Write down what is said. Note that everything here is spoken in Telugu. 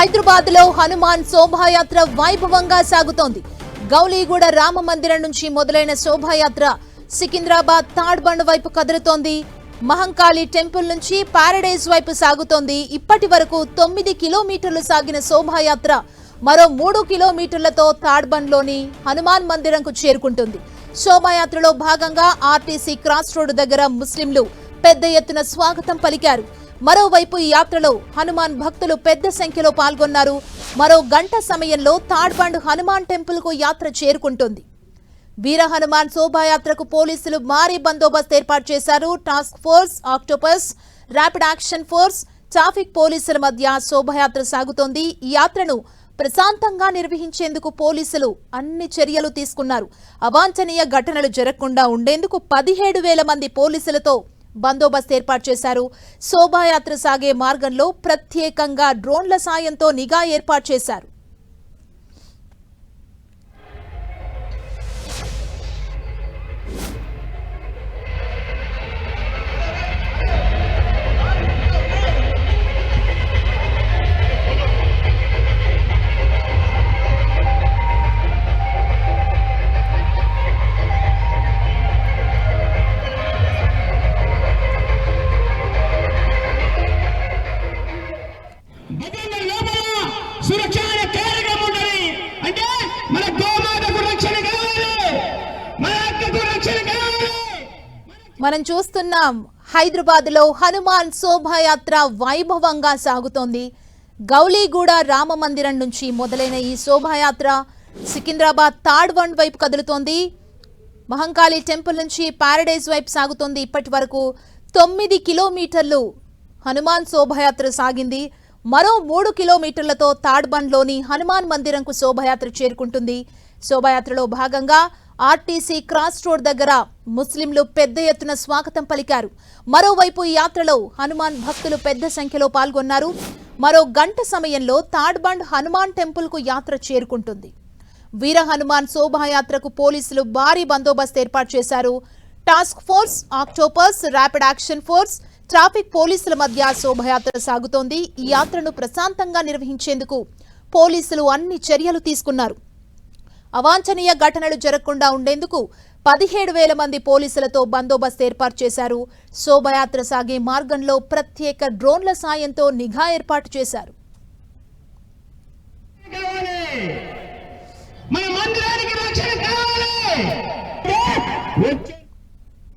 హైదరాబాద్ లో హనుమాన్ శోభాయాత్ర వైభవంగా సాగుతోంది. గౌలీగూడ రామ మందిరం నుంచి మొదలైన శోభాయాత్ర సికింద్రాబాద్ తాడ్బండ్ వైపు కదులుతోంది. మహంకాళి టెంపుల్ నుంచి పారడైజ్ వైపు సాగుతోంది. ఇప్పటి వరకు 9 కిలోమీటర్లు సాగిన శోభాయాత్ర మరో 3 కిలోమీటర్లతో తాడ్బండ్లోని హనుమాన్ మందిరంకు చేరుకుంటుంది. శోభాయాత్రలో భాగంగా ఆర్టీసీ క్రాస్ రోడ్డు దగ్గర ముస్లింలు పెద్ద ఎత్తున స్వాగతం పలికారు. మరోవైపు ఈ యాత్రలో హనుమాన్ భక్తులు పెద్ద సంఖ్యలో పాల్గొన్నారు. మరో గంట సమయంలో తాడ్బండ్ హనుమాన్ టెంపుల్ కు యాత్ర చేరుకుంటుంది. వీర హనుమాన్ శోభాయాత్రకు పోలీసులు భారీ బందోబస్తు ఏర్పాటు చేశారు. Task force, octopus, rapid action force, traffic పోలీసుల మధ్య శోభాయాత్ర సాగుతోంది. ఈ యాత్రను ప్రశాంతంగా నిర్వహించేందుకు పోలీసులు అన్ని చర్యలు తీసుకున్నారు. అవాంఛనీయ ఘటనలు జరగకుండా ఉండేందుకు 17,000 మంది పోలీసులతో బందోబస్తు ఏర్పాటు చేశారు. శోభాయాత్ర సాగే మార్గంలో ప్రత్యేకంగా డ్రోన్ల సాయంతో నిఘా ఏర్పాటు చేశారు. మనం చూస్తున్నాం హైదరాబాద్ లో హనుమాన్ శోభాయాత్ర వైభవంగా సాగుతోంది. గౌలీగూడ రామ మందిరం నుంచి మొదలైన ఈ శోభాయాత్ర సికింద్రాబాద్ తాడ్బండ్ వైపు కదులుతోంది. మహంకాళి టెంపుల్ నుంచి పారడైజ్ వైపు సాగుతోంది. ఇప్పటి వరకు 9 కిలోమీటర్లు హనుమాన్ శోభాయాత్ర సాగింది. మరో 3 కిలోమీటర్లతో తాడ్బండ్లోని హనుమాన్ మందిరంకు శోభాయాత్ర చేరుకుంటుంది. శోభాయాత్రలో భాగంగా ఆర్టీసీ క్రాస్ రోడ్ దగ్గర ముస్లింలు పెద్ద ఎత్తున స్వాగతం పలికారు. మరోవైపు ఈ యాత్రలో హనుమాన్ భక్తులు పెద్ద సంఖ్యలో పాల్గొన్నారు. మరో గంట సమయంలో తాడ్బండ్ హనుమాన్ టెంపుల్ కు యాత్ర చేరుకుంటుంది. వీర హనుమాన్ శోభాయాత్రకు పోలీసులు భారీ బందోబస్తు ఏర్పాటు చేశారు. Task force, octopus, rapid action force, traffic పోలీసుల మధ్య శోభాయాత్ర సాగుతోంది. ఈ యాత్రను ప్రశాంతంగా నిర్వహించేందుకు పోలీసులు అన్ని చర్యలు తీసుకున్నారు. అవాంఛనీయ ఘటనలు జరగకుండా ఉండేందుకు 17,000 మంది పోలీసులతో బందోబస్తు ఏర్పాటు చేశారు. శోభాయాత్ర సాగే మార్గంలో ప్రత్యేక డ్రోన్ల సాయంతో నిఘా ఏర్పాటు చేశారు. మన మందిరానికి రక్షణ కావాలి.